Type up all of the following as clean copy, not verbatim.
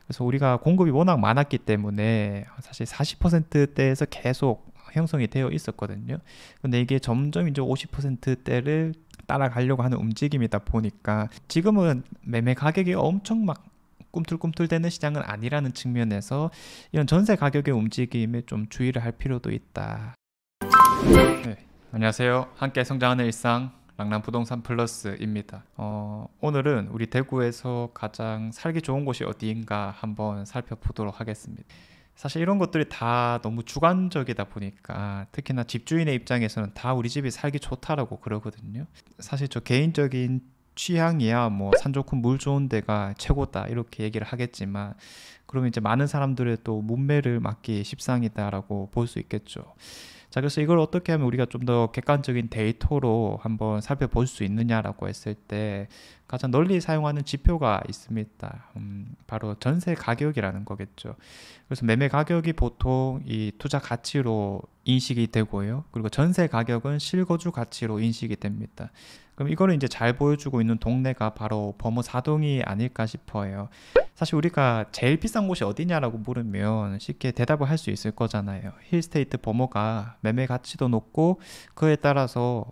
그래서 우리가 공급이 워낙 많았기 때문에 사실 40%대에서 계속 형성이 되어 있었거든요. 근데 이게 점점 이제 50%대를 따라가려고 하는 움직임이다 보니까 지금은 매매 가격이 엄청 막 꿈틀꿈틀대는 시장은 아니라는 측면에서 이런 전세 가격의 움직임에 좀 주의를 할 필요도 있다. 네, 안녕하세요. 함께 성장하는 일상 랑랑부동산 플러스입니다. 오늘은 우리 대구에서 가장 살기 좋은 곳이 어디인가 한번 살펴보도록 하겠습니다. 사실 이런 것들이 다 너무 주관적이다 보니까 특히나 집주인의 입장에서는 다 우리 집이 살기 좋다라고 그러거든요. 사실 저 개인적인 취향이야 뭐 산 좋고 물 좋은 데가 최고다 이렇게 얘기를 하겠지만, 그러면 이제 많은 사람들의 또 문매를 막기 십상이다라고 볼 수 있겠죠. 자, 그래서 이걸 어떻게 하면 우리가 좀 더 객관적인 데이터로 한번 살펴볼 수 있느냐라고 했을 때 가장 널리 사용하는 지표가 있습니다. 바로 전세 가격이라는 거겠죠. 그래서 매매 가격이 보통 이 투자 가치로 인식이 되고요. 그리고 전세 가격은 실거주 가치로 인식이 됩니다. 그럼 이거를 이제 잘 보여주고 있는 동네가 바로 범어 사동이 아닐까 싶어요. 사실 우리가 제일 비싼 곳이 어디냐라고 물으면 쉽게 대답을 할 수 있을 거잖아요. 힐스테이트 범어가 매매 가치도 높고 그에 따라서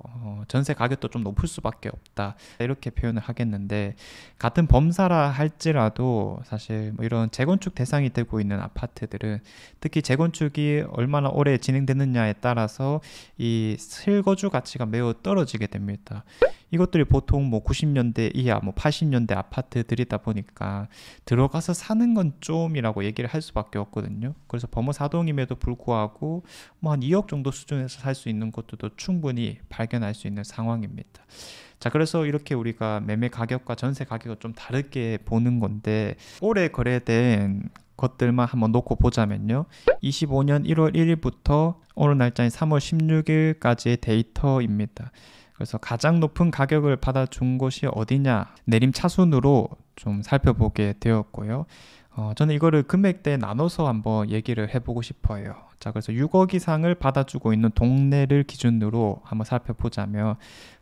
전세 가격도 좀 높을 수밖에 없다, 이렇게 표현을 하겠는데, 같은 범사라 할지라도 사실 뭐 이런 재건축 대상이 되고 있는 아파트들은 특히 재건축이 얼마나 오래 진행되느냐에 따라서 이 실거주 가치가 매우 떨어지게 됩니다. 이것들이 보통 뭐 90년대 이하, 뭐 80년대 아파트들이다 보니까 들어가서 사는 건 좀이라고 얘기를 할 수밖에 없거든요. 그래서 범어 사동임에도 불구하고 뭐 한 2억 정도 수준에서 살 수 있는 것들도 충분히 발견할 수 있는 상황입니다. 자, 그래서 이렇게 우리가 매매 가격과 전세 가격을 좀 다르게 보는 건데, 올해 거래된 것들만 한번 놓고 보자면요, 25년 1월 1일부터 오늘 날짜인 3월 16일까지의 데이터입니다. 그래서 가장 높은 가격을 받아준 곳이 어디냐, 내림차순으로 좀 살펴보게 되었고요. 저는 이거를 금액대에 나눠서 한번 얘기를 해보고 싶어요. 자, 그래서 6억 이상을 받아주고 있는 동네를 기준으로 한번 살펴보자면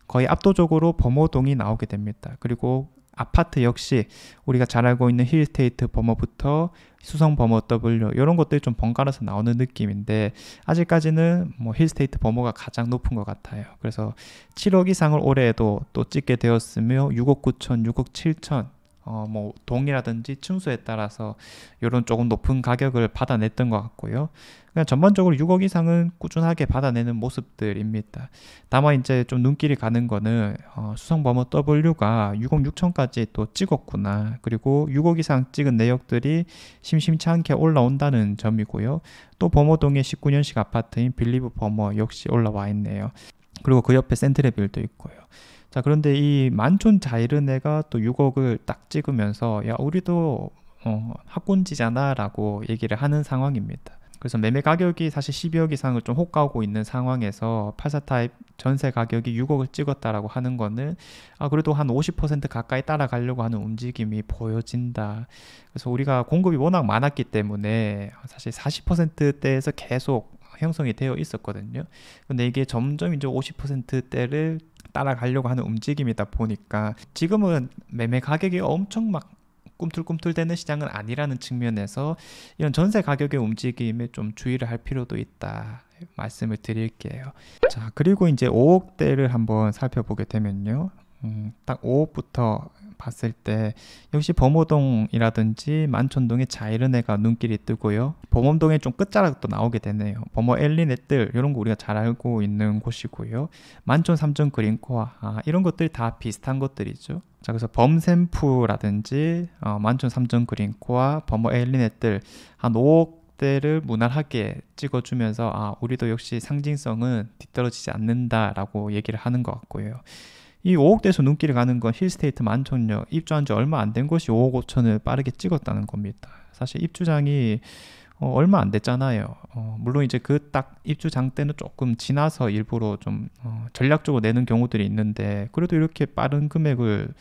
거의 압도적으로 범어동이 나오게 됩니다. 그리고 아파트 역시 우리가 잘 알고 있는 힐스테이트 범어부터 수성 범어 W 이런 것들이 좀 번갈아서 나오는 느낌인데, 아직까지는 뭐 힐스테이트 범어가 가장 높은 것 같아요. 그래서 7억 이상을 올해에도 또 찍게 되었으며 6억 9천, 6억 7천 뭐 동이라든지 층수에 따라서 이런 조금 높은 가격을 받아냈던 것 같고요. 그냥 전반적으로 6억 이상은 꾸준하게 받아내는 모습들입니다. 다만 이제 좀 눈길이 가는 거는 수성범어 W가 6억 6천까지 또 찍었구나, 그리고 6억 이상 찍은 내역들이 심심치 않게 올라온다는 점이고요. 또 범어동의 19년식 아파트인 빌리브 범어 역시 올라와 있네요. 그리고 그 옆에 센트레빌도 있고요. 자, 그런데 이 만촌 자이르네가 또 6억을 딱 찍으면서 야, 우리도 학군지잖아 라고 얘기를 하는 상황입니다. 그래서 매매 가격이 사실 12억 이상을 좀 호가하고 있는 상황에서 84타입 전세 가격이 6억을 찍었다라고 하는 거는 그래도 한 50% 가까이 따라가려고 하는 움직임이 보여진다. 그래서 우리가 공급이 워낙 많았기 때문에 사실 40%대에서 계속 형성이 되어 있었거든요. 근데 이게 점점 이제 50%대를 따라가려고 하는 움직임이다 보니까 지금은 매매 가격이 엄청 막 꿈틀꿈틀대는 시장은 아니라는 측면에서 이런 전세 가격의 움직임에 좀 주의를 할 필요도 있다, 말씀을 드릴게요. 자, 그리고 이제 5억대를 한번 살펴보게 되면요, 딱 5억부터 봤을 때 역시 범어동이라든지 만촌동의 자이르네가 눈길이 뜨고요. 범어동에 좀 끝자락도 나오게 되네요. 범어 엘리넷들 이런 거 우리가 잘 알고 있는 곳이고요. 만촌 삼촌 그린코아 이런 것들이 다 비슷한 것들이죠. 자, 그래서 범샘프라든지 만촌 삼촌 그린코아, 범어 엘리넷들 한 5억 대를 무난하게 찍어주면서 우리도 역시 상징성은 뒤떨어지지 않는다라고 얘기를 하는 것 같고요. 이 5억대에서 눈길이 가는 건 힐스테이트 만촌역 입주한 지 얼마 안 된 곳이 5억 5천을 빠르게 찍었다는 겁니다. 사실 입주장이 얼마 안 됐잖아요. 물론 이제 그 딱 입주장 때는 조금 지나서 일부러 좀 전략적으로 내는 경우들이 있는데, 그래도 이렇게 빠른 금액을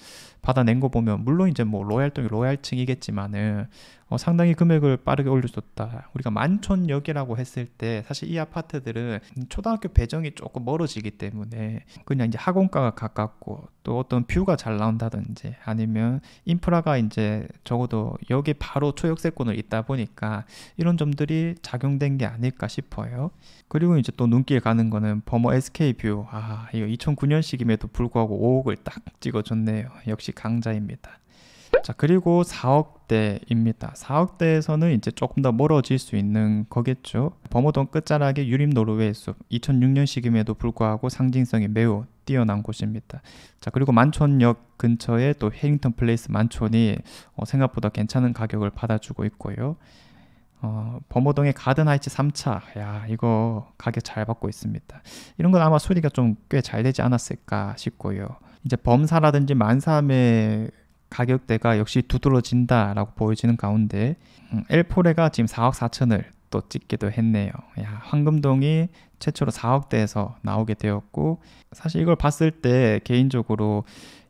받아낸 거 보면 물론 이제 뭐 로얄동이 로얄층이겠지만은 상당히 금액을 빠르게 올려줬다. 우리가 만촌역이라고 했을 때 사실 이 아파트들은 초등학교 배정이 조금 멀어지기 때문에 그냥 이제 학원가가 가깝고 또 어떤 뷰가 잘 나온다든지 아니면 인프라가 이제 적어도 여기 바로 초역세권을 있다 보니까 이런 점들이 작용된 게 아닐까 싶어요. 그리고 이제 또 눈길 가는 거는 버머 SK뷰. 이거 2009년식임에도 불구하고 5억을 딱 찍어줬네요. 역시 강자입니다. 자, 그리고 4억대입니다. 4억대에서는 이제 조금 더 멀어질 수 있는 거겠죠. 범어동 끝자락의 유림 노르웨이 숲 2006년식임에도 불구하고 상징성이 매우 뛰어난 곳입니다. 자, 그리고 만촌역 근처에 또 해링턴 플레이스 만촌이 생각보다 괜찮은 가격을 받아주고 있고요. 범어동의 가든하이츠 3차, 야, 이거 가격 잘 받고 있습니다. 이런 건 아마 수리가 좀 꽤 잘 되지 않았을까 싶고요. 이제 범사라든지 만삼의 가격대가 역시 두드러진다라고 보여지는 가운데 엘포레가 지금 4억 4천을 또 찍기도 했네요. 야, 황금동이 최초로 4억대에서 나오게 되었고 사실 이걸 봤을 때 개인적으로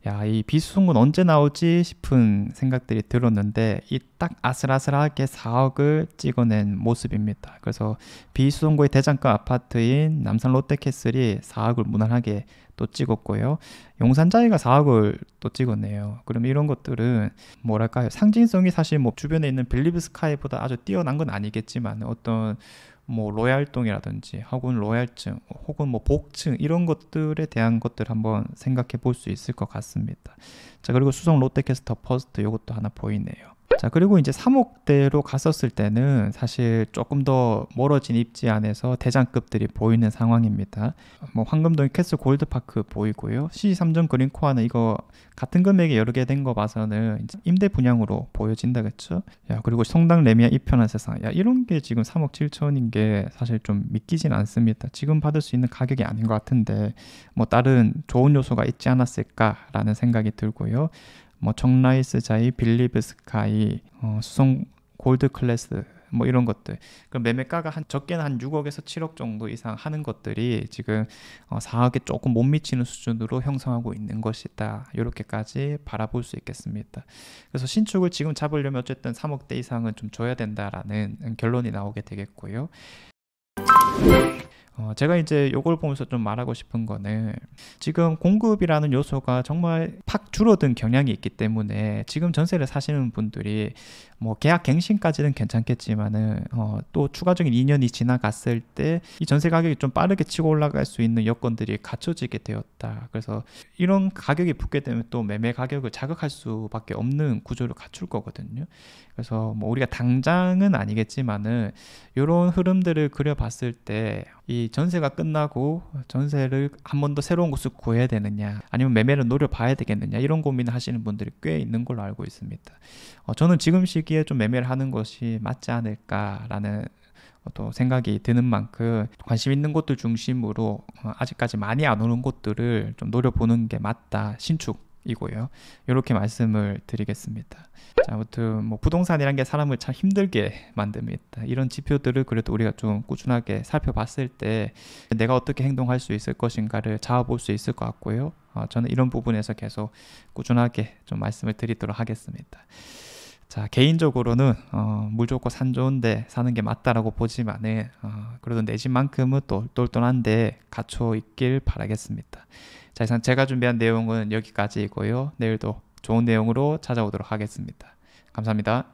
야, 이 비수성군 언제 나오지 싶은 생각들이 들었는데 이 딱 아슬아슬하게 4억을 찍어낸 모습입니다. 그래서 비수성구의 대장가 아파트인 남산 롯데캐슬이 4억을 무난하게 또 찍었고요. 용산자이가 4억을 또 찍었네요. 그럼 이런 것들은 뭐랄까요? 상징성이 사실 뭐 주변에 있는 빌리브 스카이보다 아주 뛰어난 건 아니겠지만 어떤 뭐 로얄동이라든지 혹은 로얄층 혹은 뭐 복층 이런 것들에 대한 것들 한번 생각해 볼 수 있을 것 같습니다. 자, 그리고 수성 롯데캐스터 퍼스트 이것도 하나 보이네요. 자, 그리고 이제 3억대로 갔었을 때는 사실 조금 더 멀어진 입지 안에서 대장급들이 보이는 상황입니다. 뭐 황금동의 캐슬 골드파크 보이고요. CG3점 그린코아는 이거 같은 금액에 여러 개 된 거 봐서는 임대 분양으로 보여진다겠죠. 야, 그리고 성당 레미아 이편한 세상. 야, 이런 게 지금 3억 7천인 게 사실 좀 믿기진 않습니다. 지금 받을 수 있는 가격이 아닌 것 같은데 뭐 다른 좋은 요소가 있지 않았을까라는 생각이 들고요. 뭐 청라이스 자이, 빌리브 스카이, 수성 골드 클래스 뭐 이런 것들. 그럼 매매가가 적게는 한 6억에서 7억 정도 이상 하는 것들이 지금 4억에 조금 못 미치는 수준으로 형성하고 있는 것이다. 이렇게까지 바라볼 수 있겠습니다. 그래서 신축을 지금 잡으려면 어쨌든 3억대 이상은 좀 줘야 된다라는 결론이 나오게 되겠고요. 제가 이제 요걸 보면서 좀 말하고 싶은 거는 지금 공급이라는 요소가 정말 팍 줄어든 경향이 있기 때문에 지금 전세를 사시는 분들이 뭐 계약 갱신까지는 괜찮겠지만은 또 추가적인 2년이 지나갔을 때 이 전세 가격이 좀 빠르게 치고 올라갈 수 있는 여건들이 갖춰지게 되었다. 그래서 이런 가격이 붙게 되면 또 매매 가격을 자극할 수밖에 없는 구조를 갖출 거거든요. 그래서 뭐 우리가 당장은 아니겠지만은 이런 흐름들을 그려봤을 때 이 전세가 끝나고 전세를 한 번 더 새로운 곳을 구해야 되느냐 아니면 매매를 노려봐야 되겠느냐 이런 고민을 하시는 분들이 꽤 있는 걸로 알고 있습니다. 저는 지금 시기에 좀 매매를 하는 것이 맞지 않을까라는 또 생각이 드는 만큼 관심 있는 곳들 중심으로 아직까지 많이 안 오는 곳들을 좀 노려보는 게 맞다. 신축이고요. 이렇게 말씀을 드리겠습니다. 자, 아무튼 뭐 부동산이란 게 사람을 참 힘들게 만듭니다. 이런 지표들을 그래도 우리가 좀 꾸준하게 살펴봤을 때 내가 어떻게 행동할 수 있을 것인가를 잡아볼 수 있을 것 같고요. 저는 이런 부분에서 계속 꾸준하게 좀 말씀을 드리도록 하겠습니다. 자, 개인적으로는 물 좋고 산 좋은데 사는 게 맞다라고 보지만은 그래도 내 집만큼은 또 똘똘한데 갖춰 있길 바라겠습니다. 자, 이상 제가 준비한 내용은 여기까지이고요. 내일도 좋은 내용으로 찾아오도록 하겠습니다. 감사합니다.